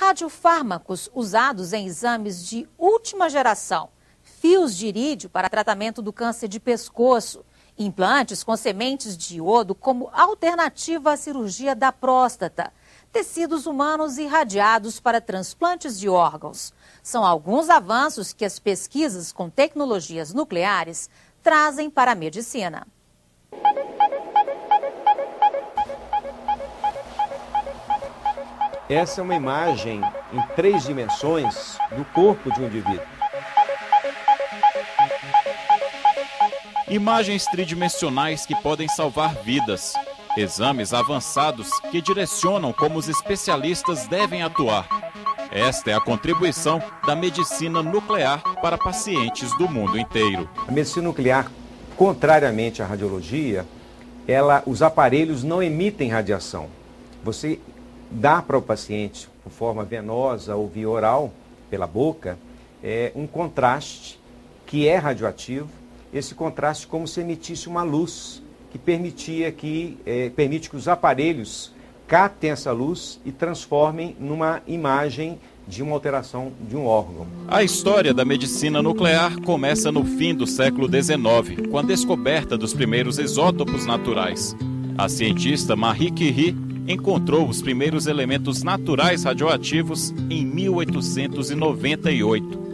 radiofármacos usados em exames de última geração, fios de irídio para tratamento do câncer de pescoço, implantes com sementes de iodo como alternativa à cirurgia da próstata, tecidos humanos irradiados para transplantes de órgãos. São alguns avanços que as pesquisas com tecnologias nucleares trazem para a medicina. Essa é uma imagem em 3 dimensões do corpo de um indivíduo. Imagens tridimensionais que podem salvar vidas. Exames avançados que direcionam como os especialistas devem atuar. Esta é a contribuição da medicina nuclear para pacientes do mundo inteiro. A medicina nuclear, contrariamente à radiologia, os aparelhos não emitem radiação. Você dá para o paciente, por forma venosa ou via oral, pela boca, um contraste que é radioativo. Esse contraste como se emitisse uma luz que permite que os aparelhos captem essa luz e transformem numa imagem de uma alteração de um órgão. A história da medicina nuclear começa no fim do século XIX, com a descoberta dos primeiros isótopos naturais. A cientista Marie Curie encontrou os primeiros elementos naturais radioativos em 1898.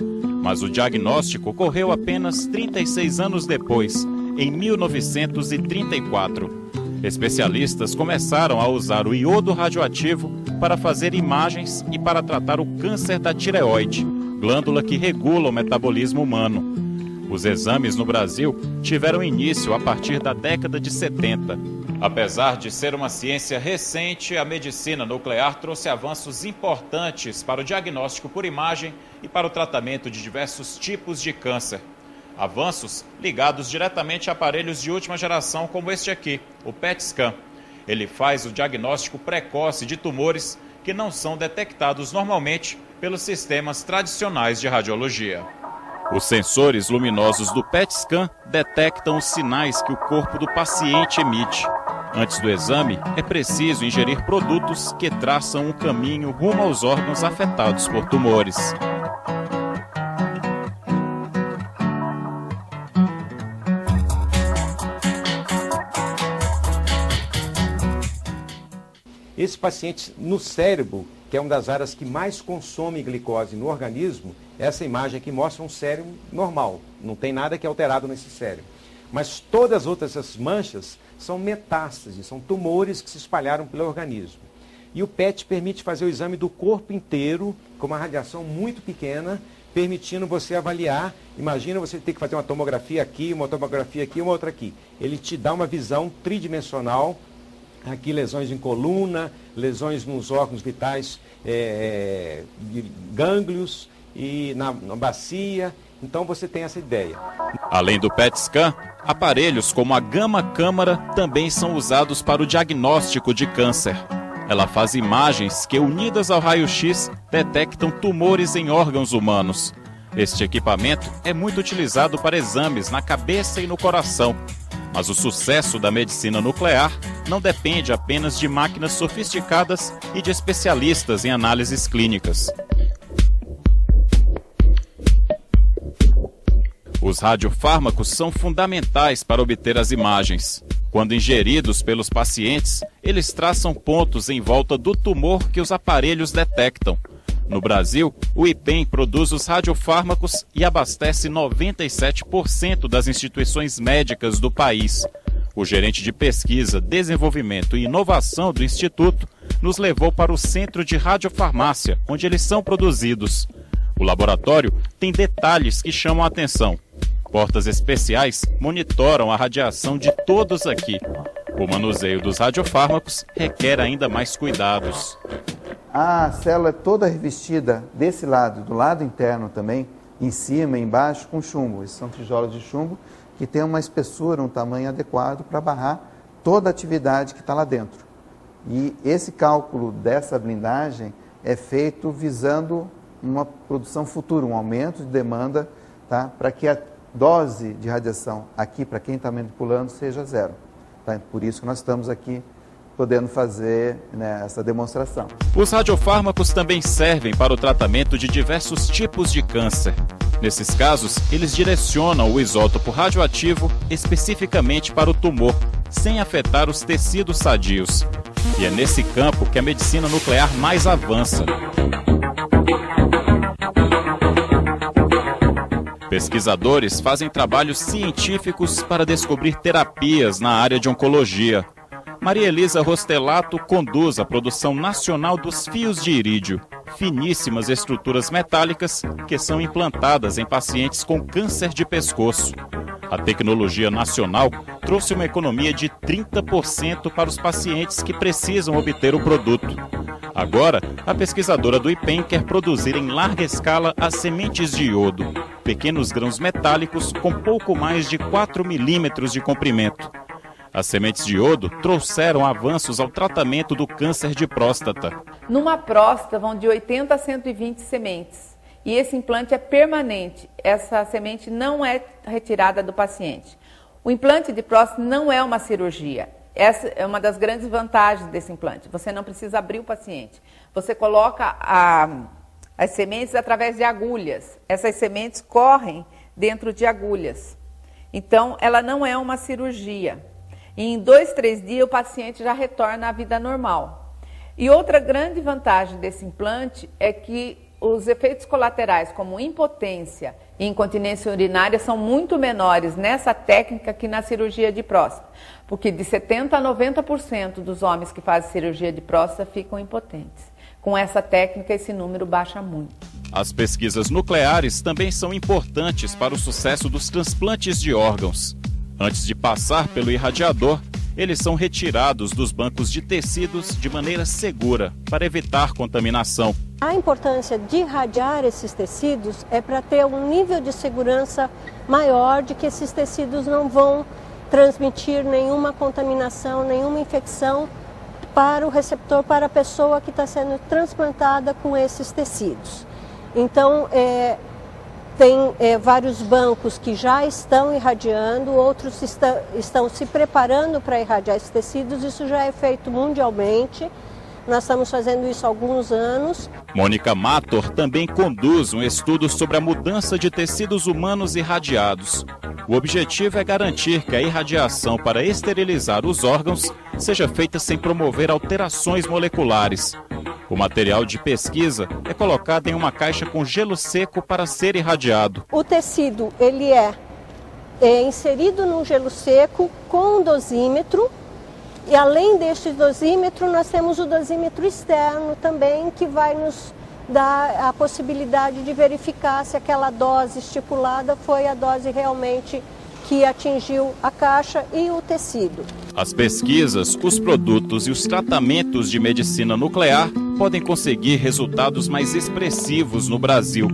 Mas o diagnóstico ocorreu apenas 36 anos depois, em 1934. Especialistas começaram a usar o iodo radioativo para fazer imagens e para tratar o câncer da tireoide, glândula que regula o metabolismo humano. Os exames no Brasil tiveram início a partir da década de 70. Apesar de ser uma ciência recente, a medicina nuclear trouxe avanços importantes para o diagnóstico por imagem e para o tratamento de diversos tipos de câncer. Avanços ligados diretamente a aparelhos de última geração como este aqui, o PET-scan. Ele faz o diagnóstico precoce de tumores que não são detectados normalmente pelos sistemas tradicionais de radiologia. Os sensores luminosos do PET-scan detectam os sinais que o corpo do paciente emite. Antes do exame, é preciso ingerir produtos que traçam um caminho rumo aos órgãos afetados por tumores. Esse paciente, no cérebro, que é uma das áreas que mais consome glicose no organismo, essa imagem aqui mostra um cérebro normal, não tem nada que é alterado nesse cérebro. Mas todas as outras manchas são metástases, são tumores que se espalharam pelo organismo. E o PET permite fazer o exame do corpo inteiro com uma radiação muito pequena, permitindo você avaliar. Imagina você ter que fazer uma tomografia aqui, uma outra aqui. Ele te dá uma visão tridimensional. Aqui lesões em coluna, lesões nos órgãos vitais, de gânglios e na bacia. Então você tem essa ideia. Além do PET-scan, aparelhos como a gama-câmara também são usados para o diagnóstico de câncer. Ela faz imagens que, unidas ao raio-x, detectam tumores em órgãos humanos. Este equipamento é muito utilizado para exames na cabeça e no coração. Mas o sucesso da medicina nuclear não depende apenas de máquinas sofisticadas e de especialistas em análises clínicas. Os radiofármacos são fundamentais para obter as imagens. Quando ingeridos pelos pacientes, eles traçam pontos em volta do tumor que os aparelhos detectam. No Brasil, o IPEM produz os radiofármacos e abastece 97% das instituições médicas do país. O gerente de pesquisa, desenvolvimento e inovação do Instituto nos levou para o Centro de Radiofarmácia, onde eles são produzidos. O laboratório tem detalhes que chamam a atenção. Portas especiais monitoram a radiação de todos aqui. O manuseio dos radiofármacos requer ainda mais cuidados. A célula é toda revestida desse lado, do lado interno também, em cima e embaixo, com chumbo. Esses são tijolos de chumbo que tem uma espessura, um tamanho adequado para barrar toda a atividade que está lá dentro. E esse cálculo dessa blindagem é feito visando uma produção futura, um aumento de demanda, tá? Para que a dose de radiação aqui, para quem está manipulando, seja zero. Tá? Por isso que nós estamos aqui podendo fazer, né, essa demonstração. Os radiofármacos também servem para o tratamento de diversos tipos de câncer. Nesses casos, eles direcionam o isótopo radioativo especificamente para o tumor, sem afetar os tecidos sadios. E é nesse campo que a medicina nuclear mais avança. Pesquisadores fazem trabalhos científicos para descobrir terapias na área de oncologia. Maria Elisa Rostelato conduz a produção nacional dos fios de irídio, finíssimas estruturas metálicas que são implantadas em pacientes com câncer de pescoço. A tecnologia nacional trouxe uma economia de 30% para os pacientes que precisam obter o produto. Agora, a pesquisadora do IPEM quer produzir em larga escala as sementes de iodo, pequenos grãos metálicos com pouco mais de 4 milímetros de comprimento. As sementes de iodo trouxeram avanços ao tratamento do câncer de próstata. Numa próstata vão de 80 a 120 sementes e esse implante é permanente. Essa semente não é retirada do paciente. O implante de próstata não é uma cirurgia. Essa é uma das grandes vantagens desse implante. Você não precisa abrir o paciente. Você coloca as sementes através de agulhas. Essas sementes correm dentro de agulhas. Então, ela não é uma cirurgia. E em 2, 3 dias o paciente já retorna à vida normal. E outra grande vantagem desse implante é que os efeitos colaterais, como impotência e incontinência urinária, são muito menores nessa técnica que na cirurgia de próstata. Porque de 70% a 90% dos homens que fazem cirurgia de próstata ficam impotentes. Com essa técnica, esse número baixa muito. As pesquisas nucleares também são importantes para o sucesso dos transplantes de órgãos. Antes de passar pelo irradiador, eles são retirados dos bancos de tecidos de maneira segura, para evitar contaminação. A importância de irradiar esses tecidos é para ter um nível de segurança maior de que esses tecidos não vão transmitir nenhuma contaminação, nenhuma infecção para o receptor, para a pessoa que está sendo transplantada com esses tecidos. Então, tem vários bancos que já estão irradiando, outros estão se preparando para irradiar esses tecidos. Isso já é feito mundialmente. Nós estamos fazendo isso há alguns anos. Mônica Mator também conduz um estudo sobre a mudança de tecidos humanos irradiados. O objetivo é garantir que a irradiação para esterilizar os órgãos seja feita sem promover alterações moleculares. O material de pesquisa é colocado em uma caixa com gelo seco para ser irradiado. O tecido ele é inserido num gelo seco com um dosímetro. E além deste dosímetro, nós temos o dosímetro externo também, que vai nos dar a possibilidade de verificar se aquela dose estipulada foi a dose realmente que atingiu a caixa e o tecido. As pesquisas, os produtos e os tratamentos de medicina nuclear podem conseguir resultados mais expressivos no Brasil.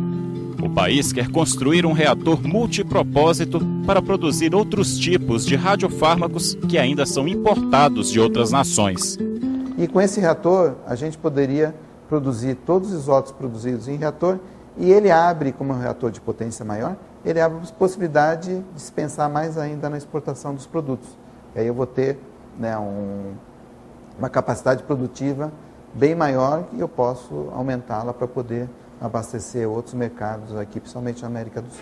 O país quer construir um reator multipropósito para produzir outros tipos de radiofármacos que ainda são importados de outras nações. E com esse reator, a gente poderia produzir todos os isótopos produzidos em reator, e ele abre, como é um reator de potência maior, ele abre a possibilidade de se pensar mais ainda na exportação dos produtos. E aí eu vou ter, né, uma capacidade produtiva bem maior e eu posso aumentá-la para poder abastecer outros mercados aqui, principalmente na América do Sul.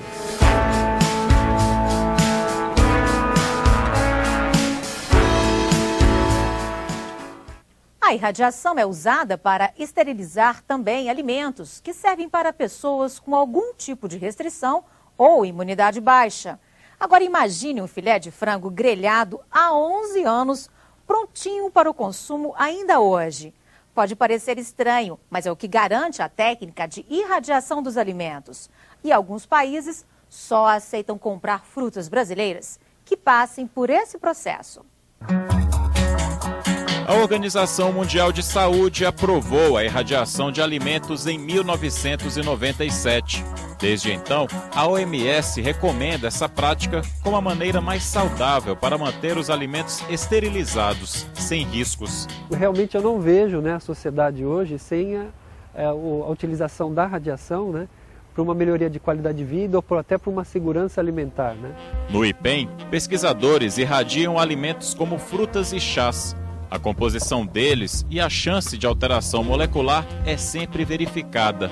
A irradiação é usada para esterilizar também alimentos que servem para pessoas com algum tipo de restrição ou imunidade baixa. Agora imagine um filé de frango grelhado há 11 anos, prontinho para o consumo ainda hoje. Pode parecer estranho, mas é o que garante a técnica de irradiação dos alimentos. E alguns países só aceitam comprar frutas brasileiras que passem por esse processo. A Organização Mundial de Saúde aprovou a irradiação de alimentos em 1997. Desde então, a OMS recomenda essa prática como a maneira mais saudável para manter os alimentos esterilizados, sem riscos. Realmente eu não vejo, né, a sociedade hoje sem a utilização da radiação, né, para uma melhoria de qualidade de vida ou até para uma segurança alimentar, né? No IPEM, pesquisadores irradiam alimentos como frutas e chás. A composição deles e a chance de alteração molecular é sempre verificada.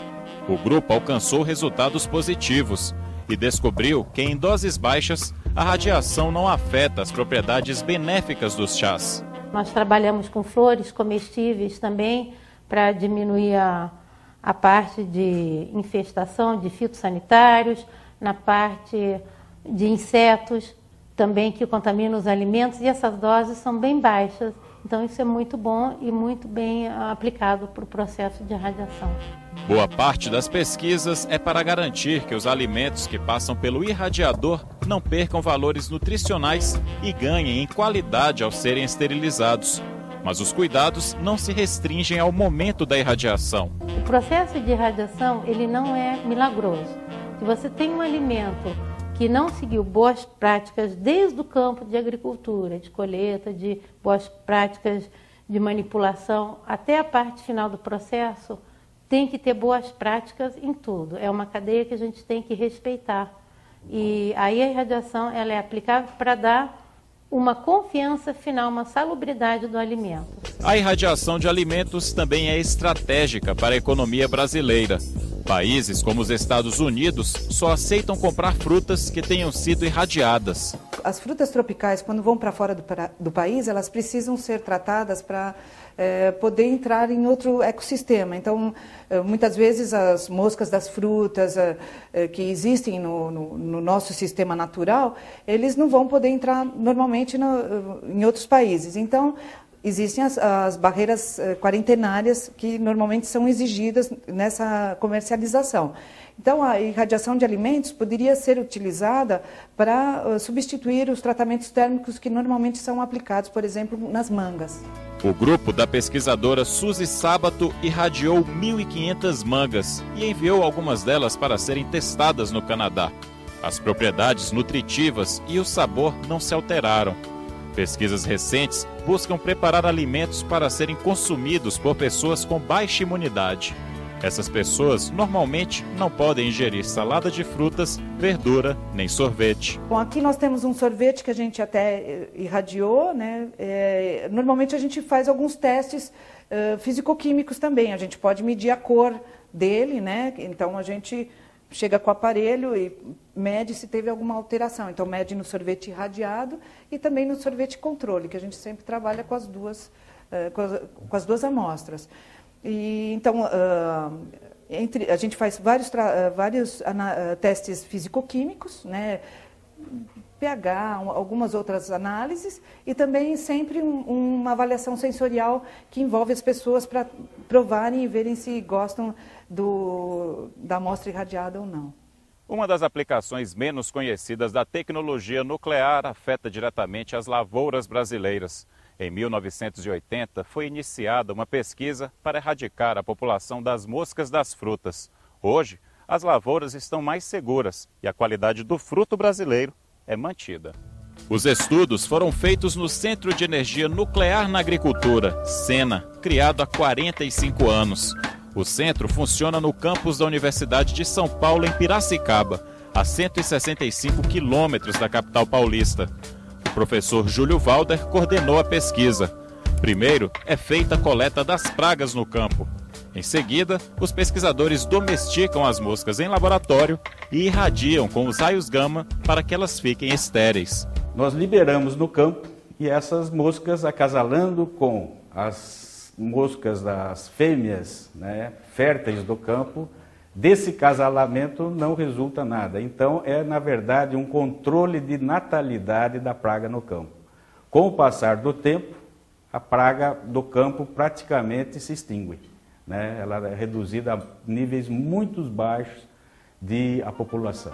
O grupo alcançou resultados positivos e descobriu que em doses baixas a radiação não afeta as propriedades benéficas dos chás. Nós trabalhamos com flores comestíveis também para diminuir a parte de infestação de fitossanitários, na parte de insetos também que contaminam os alimentos, e essas doses são bem baixas. Então isso é muito bom e muito bem aplicado para o processo de radiação. Boa parte das pesquisas é para garantir que os alimentos que passam pelo irradiador não percam valores nutricionais e ganhem em qualidade ao serem esterilizados. Mas os cuidados não se restringem ao momento da irradiação. O processo de irradiação, ele não é milagroso. Se você tem um alimento que não seguiu boas práticas desde o campo de agricultura, de colheita, de boas práticas de manipulação, até a parte final do processo, tem que ter boas práticas em tudo. É uma cadeia que a gente tem que respeitar. E aí a irradiação ela é aplicável para dar uma confiança final, uma salubridade do alimento. A irradiação de alimentos também é estratégica para a economia brasileira. Países como os Estados Unidos só aceitam comprar frutas que tenham sido irradiadas. As frutas tropicais, quando vão para fora do país, elas precisam ser tratadas para poder entrar em outro ecossistema. Então, muitas vezes as moscas das frutas que existem no nosso sistema natural, eles não vão poder entrar normalmente em outros países. Então, existem as barreiras quarentenárias que normalmente são exigidas nessa comercialização. Então, a irradiação de alimentos poderia ser utilizada para substituir os tratamentos térmicos que normalmente são aplicados, por exemplo, nas mangas. O grupo da pesquisadora Suzy Sábato irradiou 1.500 mangas e enviou algumas delas para serem testadas no Canadá. As propriedades nutritivas e o sabor não se alteraram. Pesquisas recentes buscam preparar alimentos para serem consumidos por pessoas com baixa imunidade. Essas pessoas normalmente não podem ingerir salada de frutas, verdura nem sorvete. Bom, aqui nós temos um sorvete que a gente até irradiou, né? Normalmente a gente faz alguns testes físico-químicos também. A gente pode medir a cor dele, né? Então a gente chega com o aparelho e mede se teve alguma alteração. Então mede no sorvete irradiado e também no sorvete controle, que a gente sempre trabalha com as duas amostras. E, então, a gente faz vários testes físico-químicos, né, pH, algumas outras análises, e também sempre uma avaliação sensorial que envolve as pessoas para provarem e verem se gostam da amostra irradiada ou não. Uma das aplicações menos conhecidas da tecnologia nuclear afeta diretamente as lavouras brasileiras. Em 1980, foi iniciada uma pesquisa para erradicar a população das moscas das frutas. Hoje, as lavouras estão mais seguras e a qualidade do fruto brasileiro é mantida. Os estudos foram feitos no Centro de Energia Nuclear na Agricultura, SENA, criado há 45 anos. O centro funciona no campus da Universidade de São Paulo, em Piracicaba, a 165 quilômetros da capital paulista. O professor Júlio Valder coordenou a pesquisa. Primeiro, é feita a coleta das pragas no campo. Em seguida, os pesquisadores domesticam as moscas em laboratório e irradiam com os raios gama para que elas fiquem estéreis. Nós liberamos no campo e essas moscas, acasalando com as moscas das fêmeas, né, férteis do campo, desse casalamento não resulta nada. Então, na verdade, um controle de natalidade da praga no campo. Com o passar do tempo, a praga do campo praticamente se extingue, né? Ela é reduzida a níveis muito baixos de a população.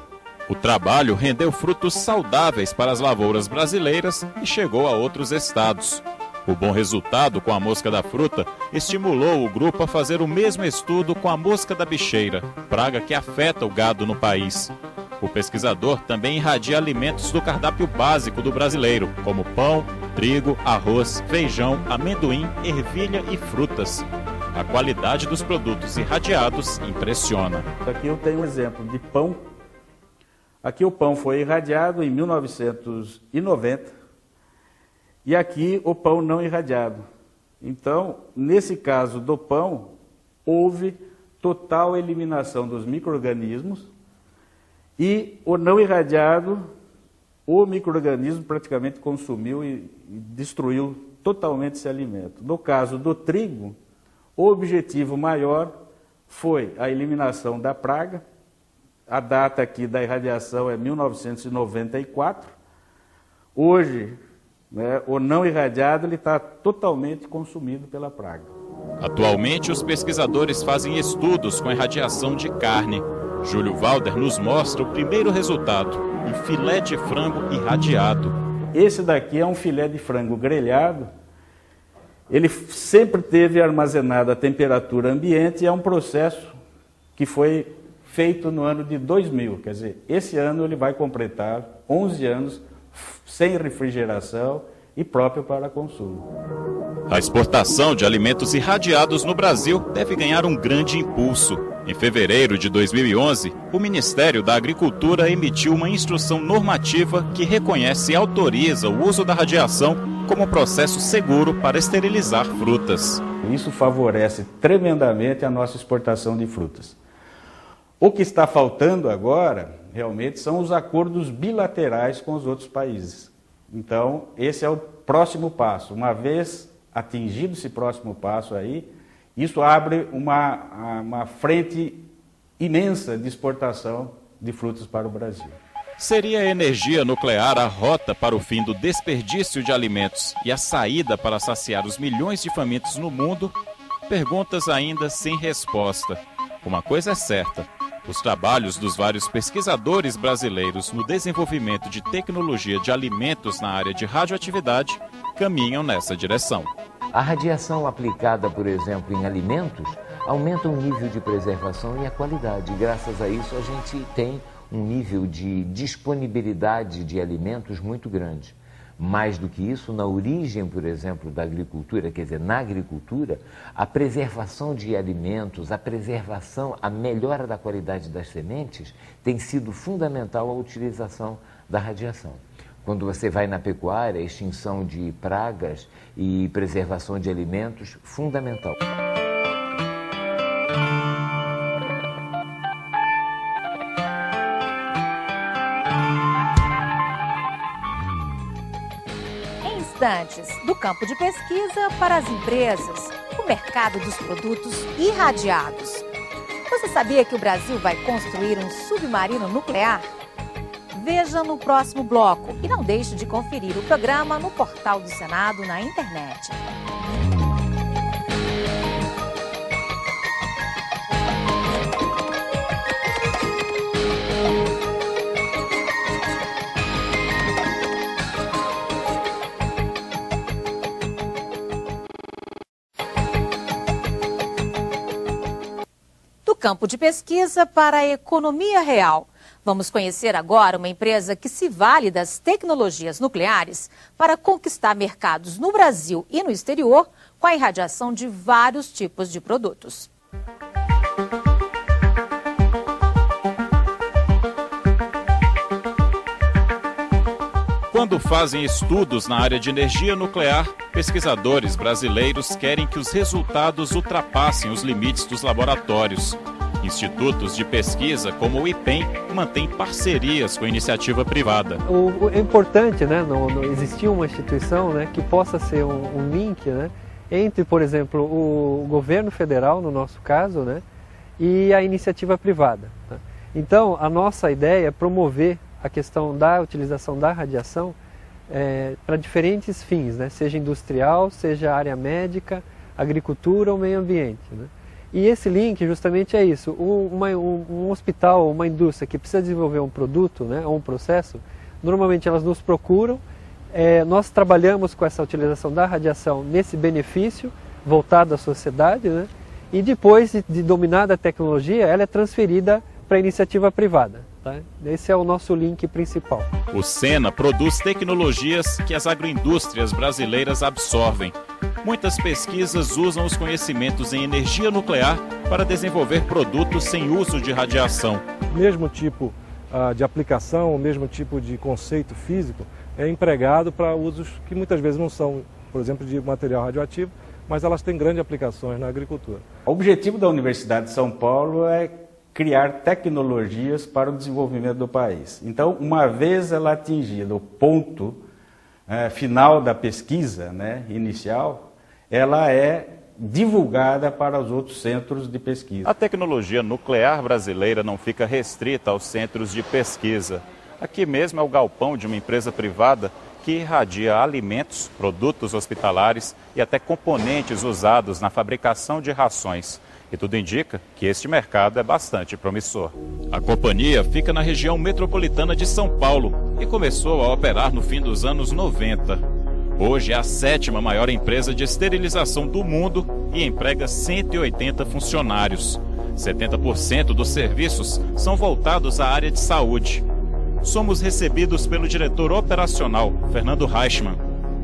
O trabalho rendeu frutos saudáveis para as lavouras brasileiras e chegou a outros estados. O bom resultado com a mosca da fruta estimulou o grupo a fazer o mesmo estudo com a mosca da bicheira, praga que afeta o gado no país. O pesquisador também irradia alimentos do cardápio básico do brasileiro, como pão, trigo, arroz, feijão, amendoim, ervilha e frutas. A qualidade dos produtos irradiados impressiona. Aqui eu tenho um exemplo de pão. Aqui o pão foi irradiado em 1990 e aqui o pão não irradiado. Então, nesse caso do pão, houve total eliminação dos micro-organismos e o não irradiado, o micro-organismo praticamente consumiu e destruiu totalmente esse alimento. No caso do trigo, o objetivo maior foi a eliminação da praga. A data aqui da irradiação é 1994. Hoje, né, o não irradiado está totalmente consumido pela praga. Atualmente, os pesquisadores fazem estudos com irradiação de carne. Júlio Valder nos mostra o primeiro resultado, um filé de frango irradiado. Esse daqui é um filé de frango grelhado. Ele sempre teve armazenado a temperatura ambiente e é um processo que foi feito no ano de 2000. Quer dizer, esse ano ele vai completar 11 anos sem refrigeração e próprio para consumo. A exportação de alimentos irradiados no Brasil deve ganhar um grande impulso. Em fevereiro de 2011, o Ministério da Agricultura emitiu uma instrução normativa que reconhece e autoriza o uso da radiação como processo seguro para esterilizar frutas. Isso favorece tremendamente a nossa exportação de frutas. O que está faltando agora, realmente, são os acordos bilaterais com os outros países. Então, esse é o próximo passo. Uma vez atingido esse próximo passo aí, isso abre uma frente imensa de exportação de frutas para o Brasil. Seria a energia nuclear a rota para o fim do desperdício de alimentos e a saída para saciar os milhões de famintos no mundo? Perguntas ainda sem resposta. Uma coisa é certa. Os trabalhos dos vários pesquisadores brasileiros no desenvolvimento de tecnologia de alimentos na área de radioatividade caminham nessa direção. A radiação aplicada, por exemplo, em alimentos, aumenta o nível de preservação e a qualidade. Graças a isso, a gente tem um nível de disponibilidade de alimentos muito grande. Mais do que isso, na origem, por exemplo, da agricultura, quer dizer, na agricultura, a preservação de alimentos, a melhora da qualidade das sementes tem sido fundamental a utilização da radiação. Quando você vai na pecuária, a extinção de pragas e preservação de alimentos, fundamental. Do campo de pesquisa para as empresas, o mercado dos produtos irradiados. Você sabia que o Brasil vai construir um submarino nuclear? Veja no próximo bloco e não deixe de conferir o programa no portal do Senado na internet. Campo de pesquisa para a economia real. Vamos conhecer agora uma empresa que se vale das tecnologias nucleares para conquistar mercados no Brasil e no exterior com a irradiação de vários tipos de produtos. Quando fazem estudos na área de energia nuclear, pesquisadores brasileiros querem que os resultados ultrapassem os limites dos laboratórios. Institutos de pesquisa como o IPEM mantêm parcerias com a iniciativa privada. É importante, né, não existir uma instituição, né, que possa ser um link, né, entre, por exemplo, o governo federal, no nosso caso, né, e a iniciativa privada. Tá? Então, a nossa ideia é promover a questão da utilização da radiação para diferentes fins, né? Seja industrial, seja área médica, agricultura ou meio ambiente. Né? E esse link justamente é isso, um hospital, uma indústria que precisa desenvolver um produto, né, ou um processo, normalmente elas nos procuram, nós trabalhamos com essa utilização da radiação nesse benefício voltado à sociedade, né? E depois de dominada a tecnologia, ela é transferida para a iniciativa privada. Tá? Esse é o nosso link principal. O Sena produz tecnologias que as agroindústrias brasileiras absorvem. Muitas pesquisas usam os conhecimentos em energia nuclear para desenvolver produtos sem uso de radiação. O mesmo tipo de aplicação, o mesmo tipo de conceito físico é empregado para usos que muitas vezes não são, por exemplo, de material radioativo, mas elas têm grandes aplicações na agricultura. O objetivo da Universidade de São Paulo é criar tecnologias para o desenvolvimento do país. Então, uma vez ela atingida o ponto final da pesquisa, né, inicial, ela é divulgada para os outros centros de pesquisa. A tecnologia nuclear brasileira não fica restrita aos centros de pesquisa. Aqui mesmo é o galpão de uma empresa privada que irradia alimentos, produtos hospitalares e até componentes usados na fabricação de rações. E tudo indica que este mercado é bastante promissor. A companhia fica na região metropolitana de São Paulo e começou a operar no fim dos anos 90. Hoje é a 7ª maior empresa de esterilização do mundo e emprega 180 funcionários. 70% dos serviços são voltados à área de saúde. Somos recebidos pelo diretor operacional, Fernando Reichmann.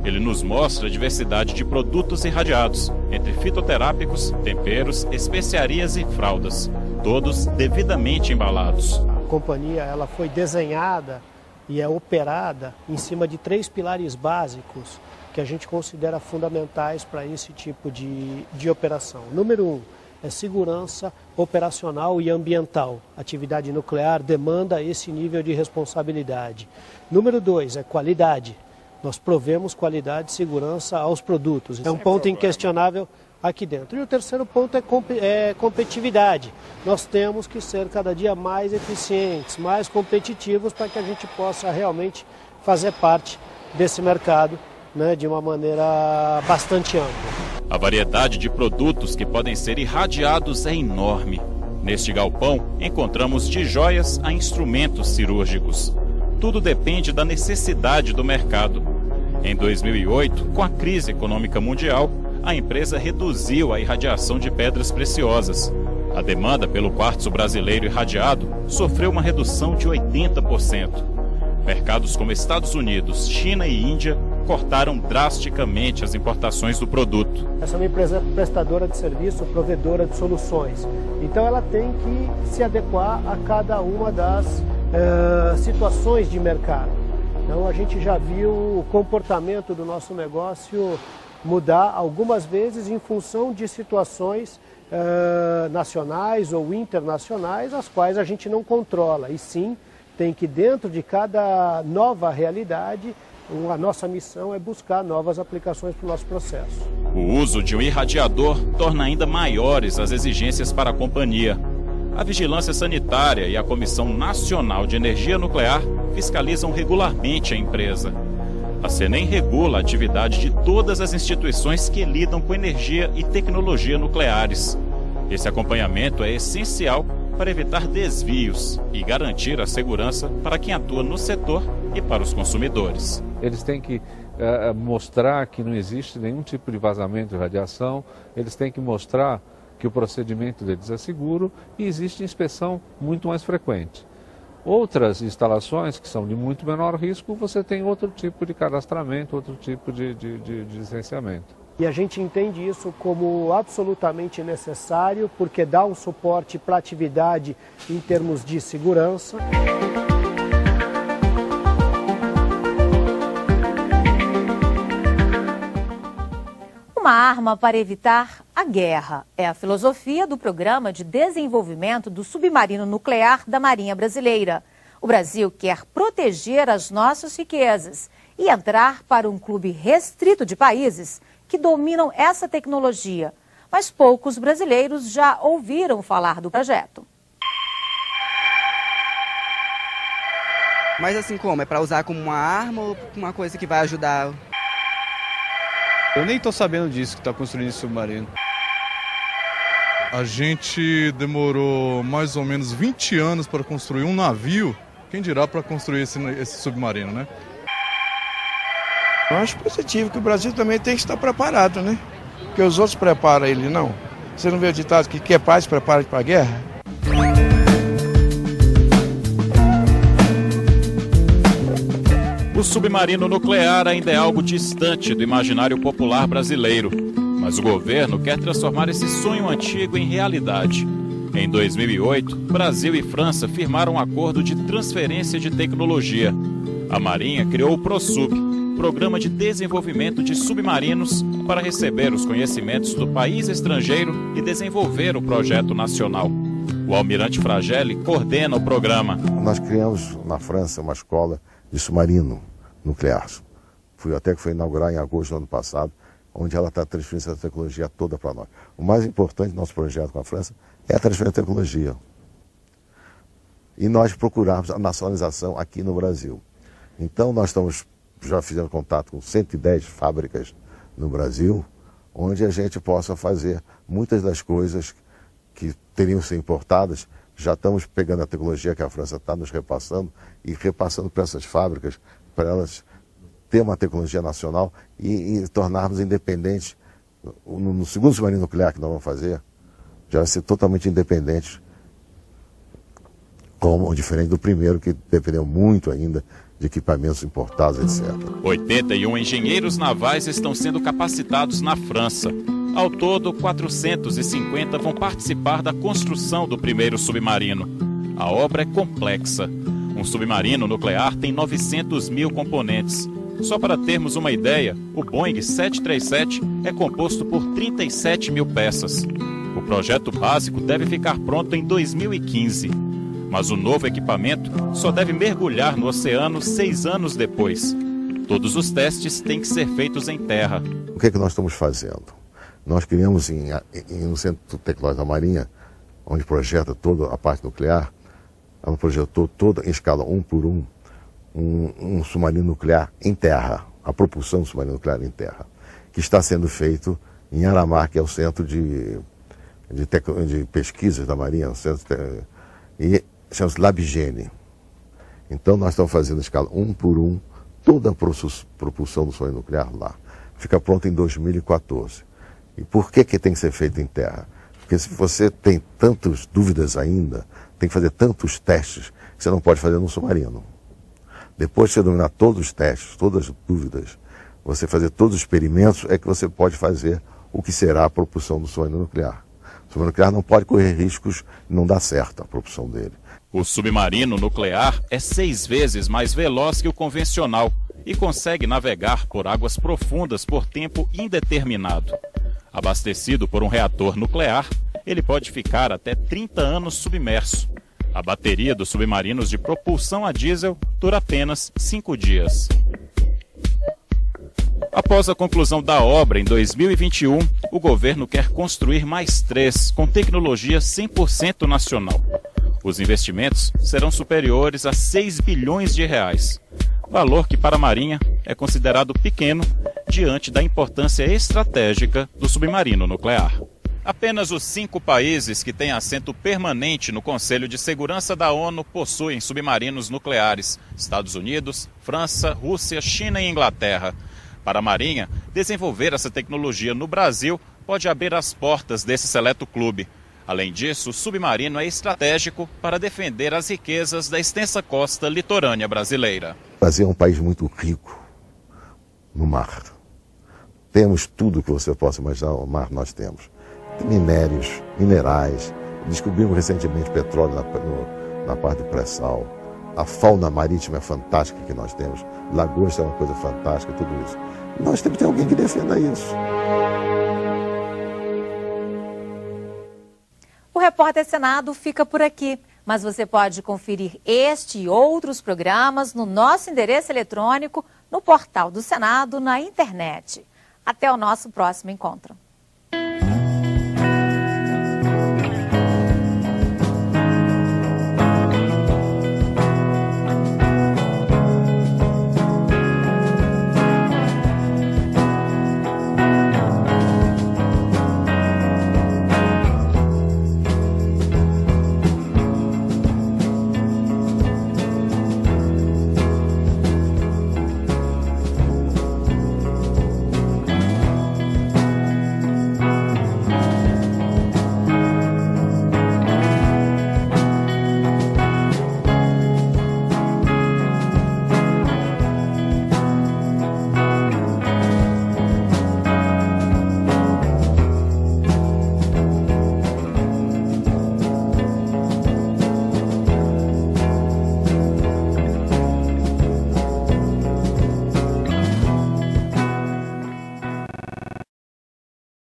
Ele nos mostra a diversidade de produtos irradiados, entre fitoterápicos, temperos, especiarias e fraldas, todos devidamente embalados. A companhia ela foi desenhada e é operada em cima de 3 pilares básicos que a gente considera fundamentais para esse tipo de operação. Número 1 é segurança operacional e ambiental. Atividade nuclear demanda esse nível de responsabilidade. Número 2 é qualidade. Nós provemos qualidade e segurança aos produtos. É um ponto inquestionável aqui dentro. E o terceiro ponto é competitividade. Nós temos que ser cada dia mais eficientes, mais competitivos para que a gente possa realmente fazer parte desse mercado, né, de uma maneira bastante ampla. A variedade de produtos que podem ser irradiados é enorme. Neste galpão, encontramos de joias a instrumentos cirúrgicos. Tudo depende da necessidade do mercado. Em 2008, com a crise econômica mundial, a empresa reduziu a irradiação de pedras preciosas. A demanda pelo quartzo brasileiro irradiado sofreu uma redução de 80%. Mercados como Estados Unidos, China e Índia cortaram drasticamente as importações do produto. Essa é uma empresa prestadora de serviço, provedora de soluções. Então ela tem que se adequar a cada uma das situações de mercado. Então a gente já viu o comportamento do nosso negócio mudar algumas vezes em função de situações nacionais ou internacionais, as quais a gente não controla. E sim, tem que dentro de cada nova realidade, a nossa missão é buscar novas aplicações para o nosso processo. O uso de um irradiador torna ainda maiores as exigências para a companhia. A Vigilância Sanitária e a Comissão Nacional de Energia Nuclear fiscalizam regularmente a empresa. A CENEM regula a atividade de todas as instituições que lidam com energia e tecnologia nucleares. Esse acompanhamento é essencial para evitar desvios e garantir a segurança para quem atua no setor e para os consumidores. Eles têm que mostrar que não existe nenhum tipo de vazamento de radiação, eles têm que mostrar que o procedimento deles é seguro e existe inspeção muito mais frequente. Outras instalações que são de muito menor risco, você tem outro tipo de cadastramento, outro tipo de licenciamento. E a gente entende isso como absolutamente necessário, porque dá um suporte para a atividade em termos de segurança. Uma arma para evitar a guerra. É a filosofia do Programa de Desenvolvimento do Submarino Nuclear da Marinha Brasileira. O Brasil quer proteger as nossas riquezas e entrar para um clube restrito de países que dominam essa tecnologia. Mas poucos brasileiros já ouviram falar do projeto. Mas assim como? É para usar como uma arma ou uma coisa que vai ajudar? Eu nem estou sabendo disso que está construindo esse submarino. A gente demorou mais ou menos 20 anos para construir um navio, quem dirá para construir esse submarino, né? Eu acho positivo que o Brasil também tem que estar preparado, né? Porque os outros preparam ele, não. Você não vê o ditado que quer paz, prepara-se para a guerra? O submarino nuclear ainda é algo distante do imaginário popular brasileiro, mas o governo quer transformar esse sonho antigo em realidade. Em 2008, Brasil e França firmaram um acordo de transferência de tecnologia. A Marinha criou o ProSub, Programa de Desenvolvimento de Submarinos, para receber os conhecimentos do país estrangeiro e desenvolver o projeto nacional. O almirante Fragelli coordena o programa. Nós criamos na França uma escola de submarino nuclear. Foi inaugurar em agosto do ano passado, onde ela está transferindo essa tecnologia toda para nós. O mais importante do nosso projeto com a França é a transferência de tecnologia. E nós procuramos a nacionalização aqui no Brasil. Então nós já fizemos contato com 110 fábricas no Brasil, onde a gente possa fazer muitas das coisas que teriam que ser importadas. Já estamos pegando a tecnologia que a França está nos repassando e repassando para essas fábricas, para elas ter uma tecnologia nacional e tornarmos independentes. No segundo submarino nuclear que nós vamos fazer, já vai ser totalmente independente, diferente do primeiro, que dependeu muito ainda de equipamentos importados, etc. 81 engenheiros navais estão sendo capacitados na França. Ao todo, 450 vão participar da construção do primeiro submarino. A obra é complexa. Um submarino nuclear tem 900 mil componentes. Só para termos uma ideia, o Boeing 737 é composto por 37 mil peças. O projeto básico deve ficar pronto em 2015. Mas o novo equipamento só deve mergulhar no oceano 6 anos depois. Todos os testes têm que ser feitos em terra. O que é que nós estamos fazendo? Nós criamos no Centro Tecnológico da Marinha, onde projeta toda a parte nuclear, ela projetou toda em escala 1 por 1, um submarino nuclear em terra, a propulsão do submarino nuclear em terra, que está sendo feito em Aramar, que é o centro de pesquisas da Marinha, e chama-se Labigene. Então nós estamos fazendo em escala 1 por 1 toda a propulsão do submarino nuclear lá. Fica pronto em 2014. E por que tem que ser feito em terra? Porque se você tem tantas dúvidas ainda, tem que fazer tantos testes, que você não pode fazer num submarino. Depois de você dominar todos os testes, todas as dúvidas, você fazer todos os experimentos, é que você pode fazer o que será a propulsão do submarino nuclear. O submarino nuclear não pode correr riscos e não dá certo a propulsão dele. O submarino nuclear é 6 vezes mais veloz que o convencional e consegue navegar por águas profundas por tempo indeterminado. Abastecido por um reator nuclear, ele pode ficar até 30 anos submerso. A bateria dos submarinos de propulsão a diesel dura apenas 5 dias. Após a conclusão da obra em 2021, o governo quer construir mais 3 com tecnologia 100% nacional. Os investimentos serão superiores a 6 bilhões de reais, valor que para a Marinha é considerado pequeno diante da importância estratégica do submarino nuclear. Apenas os 5 países que têm assento permanente no Conselho de Segurança da ONU possuem submarinos nucleares: Estados Unidos, França, Rússia, China e Inglaterra. Para a Marinha, desenvolver essa tecnologia no Brasil pode abrir as portas desse seleto clube. Além disso, o submarino é estratégico para defender as riquezas da extensa costa litorânea brasileira. O Brasil é um país muito rico no mar. Temos tudo que você possa imaginar, no mar nós temos. Minérios, minerais, descobrimos recentemente petróleo na parte do pré-sal. A fauna marítima é fantástica que nós temos. Lagosta é uma coisa fantástica, tudo isso. Nós temos que ter alguém que defenda isso. O Repórter Senado fica por aqui, mas você pode conferir este e outros programas no nosso endereço eletrônico, no portal do Senado, na internet. Até o nosso próximo encontro.